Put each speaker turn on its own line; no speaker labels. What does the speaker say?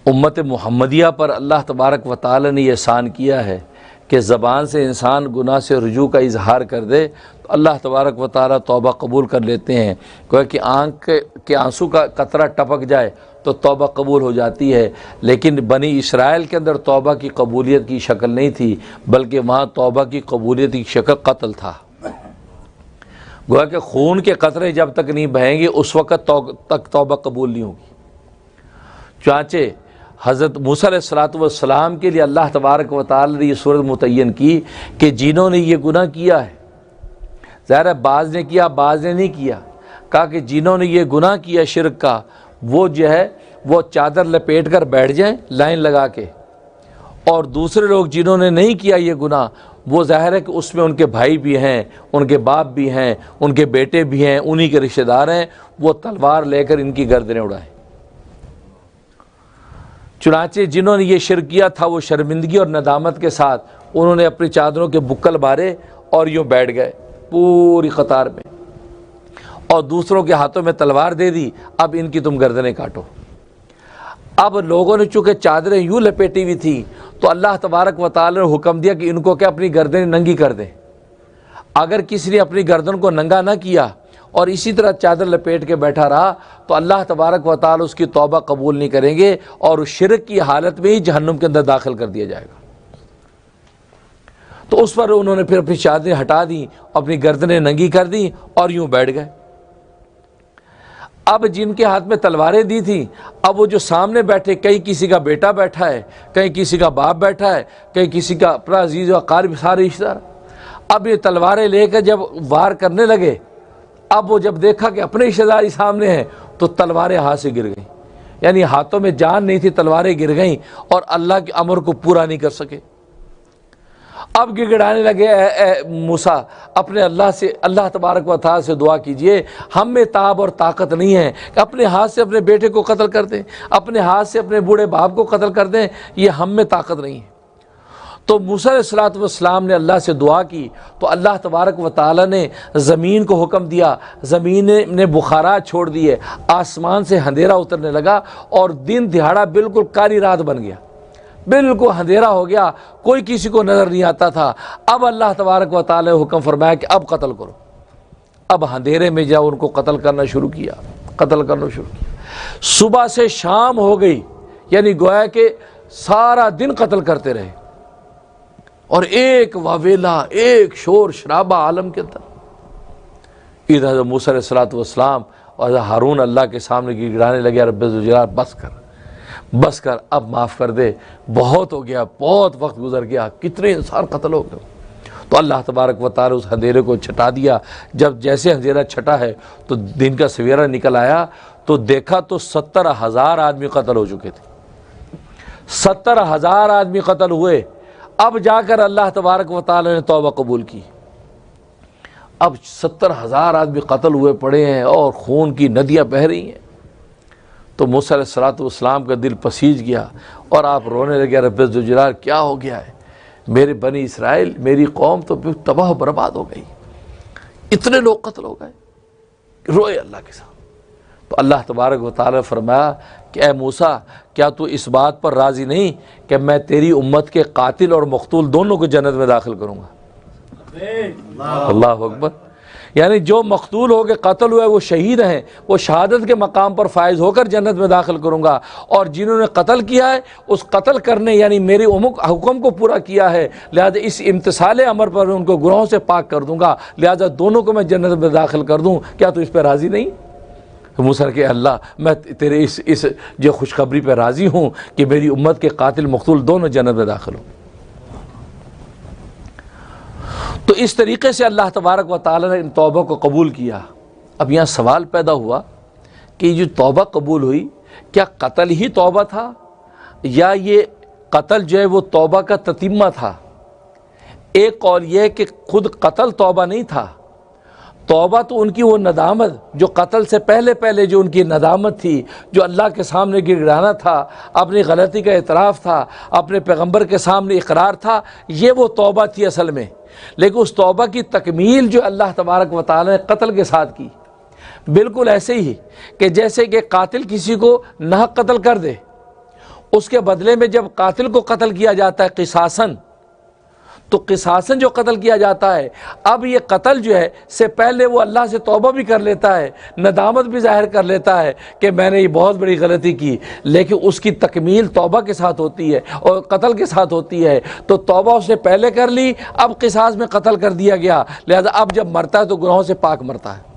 امت محمدیہ پر اللہ تبارک و تعالی نے یہ احسان کیا ہے کہ زبان سے انسان گناہ سے رجوع کا اظہار کر دے تو اللہ تبارک و تعالی توبہ قبول کر لیتے ہیں۔ گویا کہ آنکھ کے آنسو کا قطرہ ٹپک جائے تو توبہ قبول ہو جاتی ہے، لیکن بنی اسرائیل کے اندر توبہ کی قبولیت کی شکل نہیں تھی، بلکہ وہاں توبہ کی قبولیت کی شکل قتل تھا۔ گویا کہ خون کے قطرے جب تک نہیں بہیں گے اس وقت تک توبہ قبول نہیں ہوگی۔ چنانچہ حضرت موسیٰ علیہ السلام کے لیے اللہ تبارک و تعالی نے یہ صورت متعین کی کہ جنہوں نے یہ گناہ کیا ہے، ظاہر ہے بعض نے کیا بعض نے نہیں کیا، کہا کہ جنہوں نے یہ گناہ کیا شرک کا وہ جو ہے وہ چادر لپیٹ کر بیٹھ جائیں لائن لگا کے، اور دوسرے لوگ جنہوں نے نہیں کیا یہ گناہ وہ ظاہر ہے کہ اس میں ان کے بھائی بھی ہیں، ان کے باپ بھی ہیں، ان کے بیٹے بھی ہیں، انہی کے رشتہ دار ہیں، وہ تلوار لے کر ان کی گردنیں اڑائیں۔ چنانچہ جنہوں نے یہ شرک کیا تھا وہ شرمندگی اور ندامت کے ساتھ انہوں نے اپنی چادروں کے بکل بارے اور یوں بیٹھ گئے پوری قطار میں، اور دوسروں کے ہاتھوں میں تلوار دے دی، اب ان کی تم گردنیں کاٹو۔ اب لوگوں نے چونکہ چادریں یوں لپیٹی ہوئی تھی تو اللہ تبارک و تعالی نے حکم دیا کہ ان کو کیا اپنی گردنیں ننگی کر دیں۔ اگر کسی نے اپنی گردن کو ننگا نہ کیا اور اسی طرح چادر لپیٹ کے بیٹھا رہا تو اللہ تبارک و تعالی اس کی توبہ قبول نہیں کریں گے اور اس شرک کی حالت میں ہی جہنم کے اندر داخل کر دیا جائے گا۔ تو اس پر انہوں نے پھر اپنی چادریں ہٹا دیں، اپنی گردنیں ننگی کر دیں اور یوں بیٹھ گئے۔ اب جن کے ہاتھ میں تلواریں دی تھیں اب وہ جو سامنے بیٹھے، کہیں کسی کا بیٹا بیٹھا ہے، کہیں کسی کا باپ بیٹھا ہے، کہیں کسی کا اپنا عزیز و اقارب سارے رشتہ دار، اب یہ تلواریں لے کر جب وار کرنے لگے، اب وہ جب دیکھا کہ اپنے رشتہ دار سامنے ہیں تو تلواریں ہاتھ سے گر گئیں، یعنی ہاتھوں میں جان نہیں تھی، تلواریں گر گئیں اور اللہ کے امر کو پورا نہیں کر سکے۔ اب گڑگڑانے لگے، اے موسیٰ اپنے اللہ سے، اللہ تبارک و تعالی سے دعا کیجئے، ہم میں تاب اور طاقت نہیں ہے کہ اپنے ہاتھ سے اپنے بیٹے کو قتل کر دیں، اپنے ہاتھ سے اپنے بوڑھے باپ کو قتل کر دیں، یہ ہم میں طاقت نہیں ہے۔ تو موسیٰ علیہ السلام نے اللہ سے دعا کی تو اللہ تبارک و تعالی نے زمین کو حکم دیا، زمین نے بخارات چھوڑ دیے، آسمان سے اندھیرا اترنے لگا اور دن دہاڑا بالکل کاری رات بن گیا، بالکل اندھیرا ہو گیا، کوئی کسی کو نظر نہیں آتا تھا۔ اب اللہ تبارک و تعالی نے حکم فرمایا کہ اب قتل کرو۔ اب اندھیرے میں جا ان کو قتل کرنا شروع کیا۔ صبح سے شام ہو گئی، یعنی گویا کہ سارا دن قتل کرتے رہے، اور ایک واویلا، ایک شور شرابہ عالم کے اندر۔ ادھر حضرت موسیٰ علیہ السلام اور حضرت ہارون اللہ کے سامنے گڑگڑانے لگے، رب ذوالجلال بس کر، اب معاف کر دے، بہت ہو گیا، بہت وقت گزر گیا، کتنے انسان قتل ہو گئے۔ تو اللہ تبارک و تعالی اس اندھیرے کو چھٹا دیا۔ جب جیسے اندھیرا چھٹا ہے تو دن کا سویرا نکل آیا تو دیکھا تو 70,000 آدمی قتل ہو چکے تھے، 70,000 آدمی قتل ہوئے۔ اب جا کر اللہ تبارک و تعالی نے توبہ قبول کی۔ اب 70,000 آدمی قتل ہوئے پڑے ہیں اور خون کی ندیاں بہہ رہی ہیں۔ تو موسیٰ علیہ السلام کا دل پسیج گیا اور آپ رونے لگے، رب ذوالجلال کیا ہو گیا ہے؟ میرے بنی اسرائیل، میری قوم تو تباہ و برباد ہو گئی، اتنے لوگ قتل ہو گئے۔ روئے اللہ کے ساتھ۔ تو اللہ تبارک و تعالی نے فرمایا کہ اے موسیٰ کیا تو اس بات پر راضی نہیں کہ میں تیری امت کے قاتل اور مقتول دونوں کو جنت میں داخل کروں گا؟ اللہ اکبر۔ یعنی جو مقتول ہو کے قتل ہوئے وہ شہید ہیں، وہ شہادت کے مقام پر فائز ہو کر جنت میں داخل کروں گا، اور جنہوں نے قتل کیا ہے اس قتل کرنے یعنی میری حکم کو پورا کیا ہے، لہذا اس امتثال امر پر ان کو گناہوں سے پاک کر دوں گا، لہذا دونوں کو میں جنت میں داخل کر دوں۔ کیا تو اس پہ راضی نہیں؟ موسیٰ کہ اللہ میں تیرے اس جو خوشخبری پہ راضی ہوں کہ میری امت کے قاتل مقتول دونوں جنت میں داخل ہوں۔ تو اس طریقے سے اللہ تبارک و تعالی نے ان توبہ کو قبول کیا۔ اب یہاں سوال پیدا ہوا کہ یہ جو توبہ قبول ہوئی کیا قتل ہی توبہ تھا یا یہ قتل جو ہے وہ توبہ کا تتمہ تھا؟ ایک قول یہ ہے کہ خود قتل توبہ نہیں تھا، توبہ تو ان کی وہ ندامت جو قتل سے پہلے جو ان کی ندامت تھی، جو اللہ کے سامنے گڑگڑانا تھا، اپنی غلطی کا اعتراف تھا، اپنے پیغمبر کے سامنے اقرار تھا، یہ وہ توبہ تھی اصل میں۔ لیکن اس توبہ کی تکمیل جو اللہ تبارک و تعالی نے قتل کے ساتھ کی، بالکل ایسے ہی کہ جیسے کہ قاتل کسی کو ناحق قتل کر دے، اس کے بدلے میں جب قاتل کو قتل کیا جاتا ہے قصاصاً، تو قصاصاً جو قتل کیا جاتا ہے، اب یہ قتل جو ہے سے پہلے وہ اللہ سے توبہ بھی کر لیتا ہے، ندامت بھی ظاہر کر لیتا ہے کہ میں نے یہ بہت بڑی غلطی کی، لیکن اس کی تکمیل توبہ کے ساتھ ہوتی ہے اور قتل کے ساتھ ہوتی ہے۔ تو توبہ اس نے پہلے کر لی، اب قصاص میں قتل کر دیا گیا، لہذا اب جب مرتا ہے تو گناہوں سے پاک مرتا ہے۔